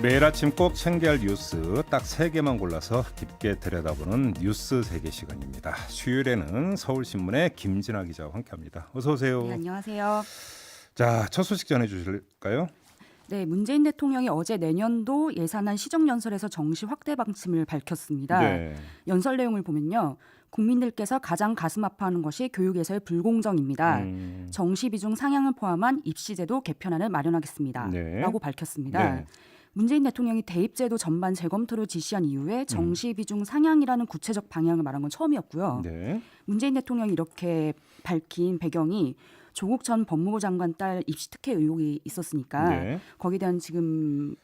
매일 아침 꼭 챙겨야 할 뉴스 딱 3개만 골라서 깊게 들여다보는 뉴스 세계 시간입니다. 수요일에는 서울신문의 김진아 기자와 함께합니다. 어서 오세요. 네, 안녕하세요. 자, 첫 소식 전해주실까요? 네, 문재인 대통령이 어제 내년도 예산안 시정연설에서 정시 확대 방침을 밝혔습니다. 네. 연설 내용을 보면요. 국민들께서 가장 가슴 아파하는 것이 교육에서의 불공정입니다. 정시 비중 상향을 포함한 입시제도 개편안을 마련하겠습니다. 네. 라고 밝혔습니다. 네. 문재인 대통령이 대입제도 전반 재검토를 지시한 이후에 정시 비중 상향이라는 구체적 방향을 말한 건 처음이었고요. 네. 문재인 대통령이 이렇게 밝힌 배경이 조국 전 법무부 장관 딸 입시 특혜 의혹이 있었으니까 네. 거기에 대한 지금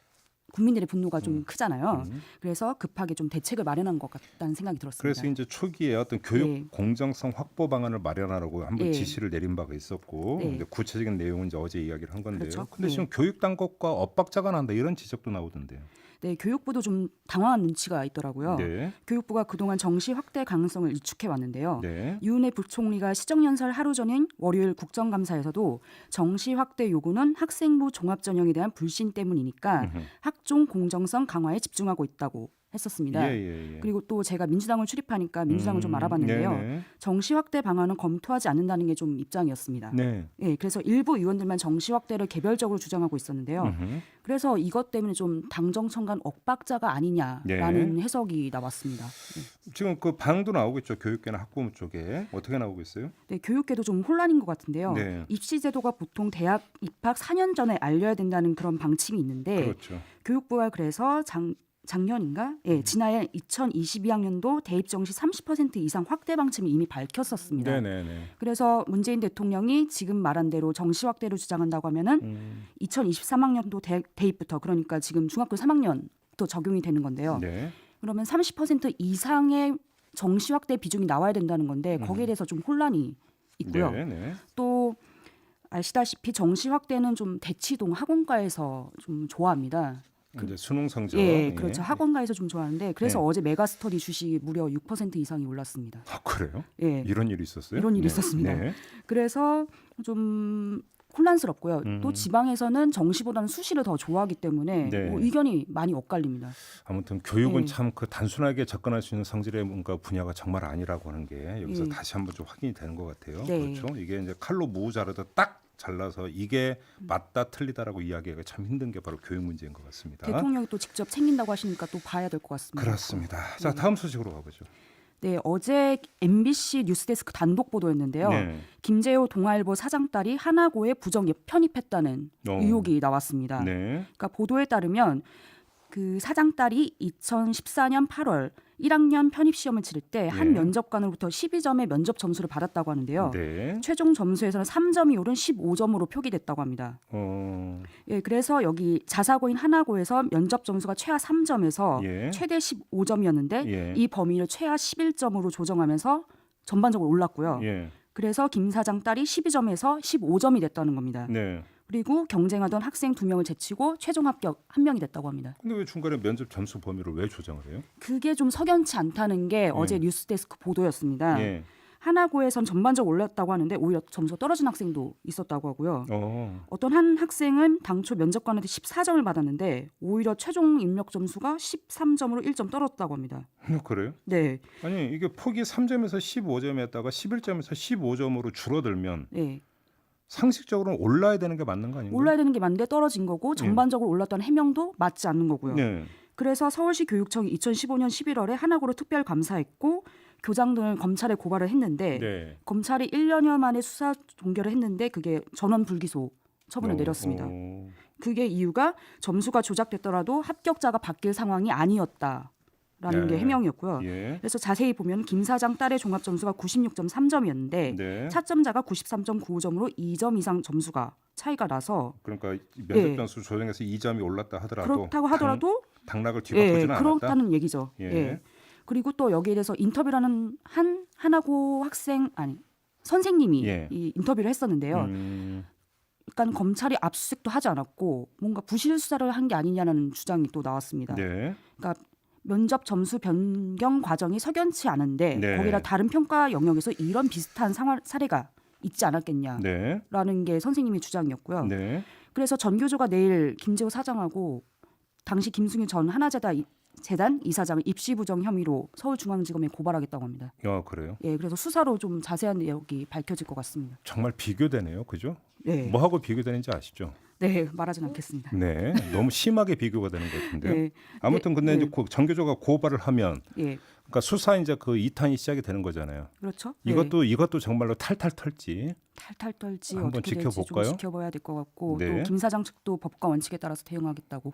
국민들의 분노가 좀 크잖아요. 그래서 급하게 좀 대책을 마련한 것 같다는 생각이 들었습니다. 그래서 이제 초기에 어떤 교육 네. 공정성 확보 방안을 마련하라고 한번 네. 지시를 내린 바가 있었고 네. 이제 구체적인 내용은 이제 어제 이야기를 한 건데요. 그렇죠. 근데 네. 지금 교육 당국과 엇박자가 난다 이런 지적도 나오던데요. 네, 교육부도 좀 당황한 눈치가 있더라고요. 네. 교육부가 그동안 정시 확대 가능성을 일축해 왔는데요. 네. 유은혜 부총리가 시정연설 하루 전인 월요일 국정감사에서도 정시 확대 요구는 학생부 종합전형에 대한 불신 때문이니까 학종 공정성 강화에 집중하고 있다고 했었습니다. 예. 그리고 또 제가 민주당을 출입하니까 민주당을 좀 알아봤는데요. 네네. 정시 확대 방안은 검토하지 않는다는 게 좀 입장이었습니다. 네. 예, 그래서 일부 의원들만 정시 확대를 개별적으로 주장하고 있었는데요. 그래서 이것 때문에 좀 당정청 간 엇박자가 아니냐라는 네. 해석이 나왔습니다. 지금 그 방도 나오고 있죠. 교육계나 학부모 쪽에 어떻게 나오고 있어요? 네, 교육계도 좀 혼란인 것 같은데요. 네. 입시 제도가 보통 대학 입학 4년 전에 알려야 된다는 그런 방침이 있는데 그렇죠. 교육부가 그래서 작년인가? 예, 지난해 2022학년도 대입 정시 30% 이상 확대 방침을 이미 밝혔었습니다. 네네네. 그래서 문재인 대통령이 지금 말한 대로 정시 확대를 주장한다고 하면은 2023학년도 대입부터 그러니까 지금 중학교 3학년부터 적용이 되는 건데요. 네. 그러면 30% 이상의 정시 확대 비중이 나와야 된다는 건데 거기에 대해서 좀 혼란이 있고요. 네. 또 아시다시피 정시 확대는 좀 대치동 학원가에서 좀 좋아합니다. 이제 수능 성적. 예, 그렇죠. 학원가에서 좀 좋아하는데 그래서 네. 어제 메가스터디 주식이 무려 6% 이상이 올랐습니다. 아, 그래요? 예, 이런 일이 있었어요? 이런 일이 네. 있었습니다. 네. 그래서 좀 혼란스럽고요. 또 지방에서는 정시보다는 수시를 더 좋아하기 때문에 네. 뭐 의견이 많이 엇갈립니다. 아무튼 교육은 네. 참 그 단순하게 접근할 수 있는 성질의 뭔가 분야가 정말 아니라고 하는 게 여기서 예. 다시 한번 좀 확인이 되는 것 같아요. 네. 그렇죠? 이게 이제 칼로 무우 자르듯 딱 잘라서 이게 맞다 틀리다라고 이야기하기가 참 힘든 게 바로 교육 문제인 것 같습니다. 대통령이 또 직접 챙긴다고 하시니까 또 봐야 될 것 같습니다. 그렇습니다. 자, 다음 소식으로 가보죠. 네, 어제 MBC 뉴스데스크 단독 보도였는데요. 네. 김재호 동아일보 사장 딸이 하나고에 부정 편입했다는 어. 의혹이 나왔습니다. 네. 그러니까 보도에 따르면 그 사장 딸이 2014년 8월 1학년 편입 시험을 치를 때 한 네. 면접관으로부터 12점의 면접 점수를 받았다고 하는데요. 네. 최종 점수에서는 3점이 오른 15점으로 표기됐다고 합니다. 예, 그래서 여기 자사고인 하나고에서 면접 점수가 최하 3점에서 예. 최대 15점이었는데 예. 이 범위를 최하 11점으로 조정하면서 전반적으로 올랐고요. 예. 그래서 김 사장 딸이 12점에서 15점이 됐다는 겁니다. 네. 그리고 경쟁하던 학생 2명을 제치고 최종 합격 1명이 됐다고 합니다. 근데 왜 중간에 면접 점수 범위를 왜 조정을 해요? 그게 좀 석연치 않다는 게 어제 뉴스데스크 보도였습니다. 예. 하나고에선 전반적으로 올랐다고 하는데 오히려 점수가 떨어진 학생도 있었다고 하고요. 어떤 한 학생은 당초 면접관한테 14점을 받았는데 오히려 최종 입력 점수가 13점으로 1점 떨어졌다고 합니다. 그래요? 네, 아니 이게 폭이 3점에서 15점이었다가 11점에서 15점으로 줄어들면 네. 상식적으로는 올라야 되는 게 맞는 거 아닌가요? 올라야 되는 게 맞는데 떨어진 거고 전반적으로 올랐다는 해명도 맞지 않는 거고요. 네. 그래서 서울시 교육청이 2015년 11월에 하나고를 특별 감사했고 교장 등을 검찰에 고발을 했는데 네. 검찰이 1년여 만에 수사 종결을 했는데 그게 전원 불기소 처분을 내렸습니다. 그게 이유가 점수가 조작됐더라도 합격자가 바뀔 상황이 아니었다라는 네. 게 해명이었고요. 예. 그래서 자세히 보면 김 사장 딸의 종합 점수가 96.3점이었는데 네. 차점자가 93.95점으로 2점 이상 점수가 차이가 나서 그러니까 면접 예. 점수 조정해서 2점이 올랐다 하더라도 그렇다고 하더라도 당락을 뒤바꾸지는 않았다. 그렇다는 얘기죠. 예. 예. 그리고 또 여기에 대해서 인터뷰라는 하나고 선생님이 예. 이 인터뷰를 했었는데요. 그러니까 검찰이 압수수색도 하지 않았고 뭔가 부실 수사를 한 게 아니냐는 주장이 또 나왔습니다. 네. 그러니까 면접 점수 변경 과정이 석연치 않은데 네. 거기다 다른 평가 영역에서 이런 비슷한 사례가 있지 않았겠냐라는 네. 게 선생님의 주장이었고요. 네. 그래서 전교조가 내일 김재호 사장하고 당시 김승유 전 하나재단 이사장을 입시 부정 혐의로 서울중앙지검에 고발하겠다고 합니다. 그래요? 예, 그래서 수사로 좀 자세한 내용이 밝혀질 것 같습니다. 정말 비교되네요, 그죠? 네. 뭐하고 비교되는지 아시죠? 네, 말하진 않겠습니다. 네, 너무 심하게 비교가 되는 것 같은데요. 네. 아무튼 근데 네. 이제 정교조가 고발을 하면, 예, 그러니까 수사 이제 그 2탄이 시작이 되는 거잖아요. 그렇죠. 이것도 정말로 탈탈 털지. 탈탈 떨지 한번 어떻게 될지 좀 지켜볼까요? 지켜봐야 될 것 같고 네. 또 김 사장 측도 법과 원칙에 따라서 대응하겠다고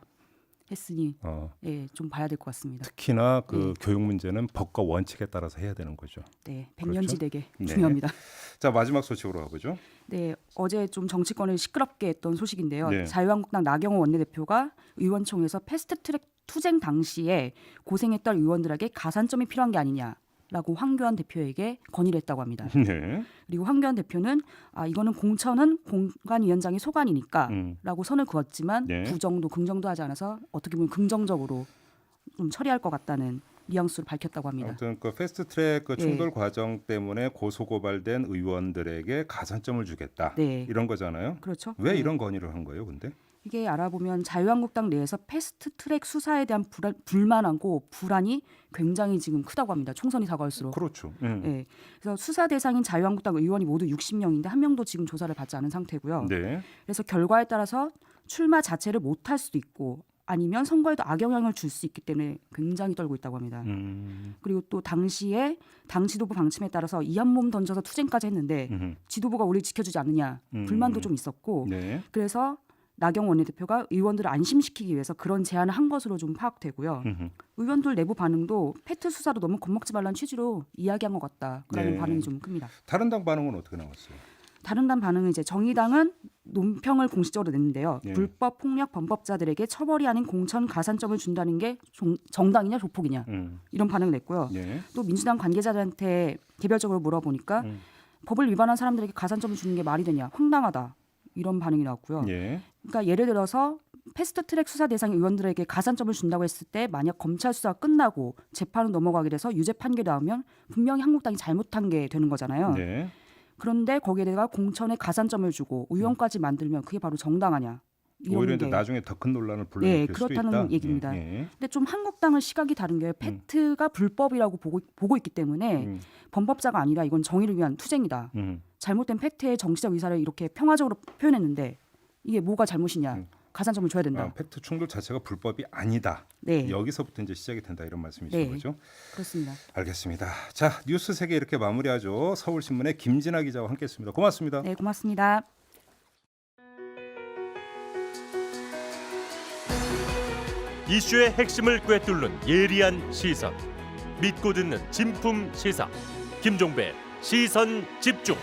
했으니 예, 좀 봐야 될 것 같습니다. 특히나 그 교육 문제는 법과 원칙에 따라서 해야 되는 거죠. 네, 백년지대계 네. 중요합니다. 자, 마지막 소식으로 가보죠. 네, 어제 좀 정치권을 시끄럽게 했던 소식인데요. 네. 자유한국당 나경원 원내대표가 의원총회에서 패스트트랙 투쟁 당시에 고생했던 의원들에게 가산점이 필요한 게 아니냐라고 황교안 대표에게 건의를 했다고 합니다. 네. 그리고 황교안 대표는 이거는 공천은 공관위원장의 소관이니까라고 선을 그었지만 네. 부정도 긍정도 하지 않아서 어떻게 보면 긍정적으로 좀 처리할 것 같다는 뉘앙스를 밝혔다고 합니다. 아무튼 그 패스트트랙 그 네. 충돌 과정 때문에 고소 고발된 의원들에게 가산점을 주겠다. 네. 이런 거잖아요. 그렇죠. 왜 네. 이런 건의를 한 거예요, 근데? 이게 알아보면 자유한국당 내에서 패스트트랙 수사에 대한 불만하고 불안이 굉장히 지금 크다고 합니다. 총선이 다가올수록. 그렇죠. 네. 그래서 수사 대상인 자유한국당 의원이 모두 60명인데 한 명도 지금 조사를 받지 않은 상태고요. 네. 그래서 결과에 따라서 출마 자체를 못할 수도 있고 아니면 선거에도 악영향을 줄 수 있기 때문에 굉장히 떨고 있다고 합니다. 그리고 또 당시에 당 지도부 방침에 따라서 이한몸 던져서 투쟁까지 했는데 지도부가 우리 지켜주지 않느냐 불만도 좀 있었고 네. 그래서 나경원 원내대표가 의원들을 안심시키기 위해서 그런 제안을 한 것으로 좀 파악되고요. 의원들 내부 반응도 패트 수사로 너무 겁먹지 말라는 취지로 이야기한 것 같다라는 네. 반응이 좀 큽니다. 다른 당 반응은 어떻게 나왔어요? 다른 당 반응은 이제 정의당은 논평을 공식적으로 냈는데요. 네. 불법 폭력 범법자들에게 처벌이 아닌 공천 가산점을 준다는 게 정당이냐 조폭이냐 이런 반응을 냈고요. 네. 또 민주당 관계자들한테 개별적으로 물어보니까 법을 위반한 사람들에게 가산점을 주는 게 말이 되냐 황당하다 이런 반응이 나왔고요. 예. 그러니까 예를 들어서 패스트트랙 수사 대상 의원들에게 가산점을 준다고 했을 때 만약 검찰 수사가 끝나고 재판은 넘어가게 돼서 유죄 판결이 나오면 분명히 한국당이 잘못한 게 되는 거잖아요. 네. 그런데 거기에다가 공천에 가산점을 주고 의원까지 만들면 그게 바로 정당하냐? 오히려 이제 게 나중에 더 큰 논란을 불러일으킬 수도 있다. 그렇다는 얘기입니다. 예. 근데 좀 한국당은 시각이 다른 게 패트가 불법이라고 보고 있기 때문에 범법자가 아니라 이건 정의를 위한 투쟁이다. 잘못된 패트의 정치적 의사를 이렇게 평화적으로 표현했는데 이게 뭐가 잘못이냐? 가산점을 줘야 된다. 패트 충돌 자체가 불법이 아니다. 네, 여기서부터 이제 시작이 된다 이런 말씀이신 네. 거죠? 그렇습니다. 알겠습니다. 자, 뉴스 세계 이렇게 마무리하죠. 서울신문의 김진아 기자와 함께했습니다. 고맙습니다. 네, 고맙습니다. 이슈의 핵심을 꿰뚫는 예리한 시선, 믿고 듣는 진품 시사 김종배 시선 집중.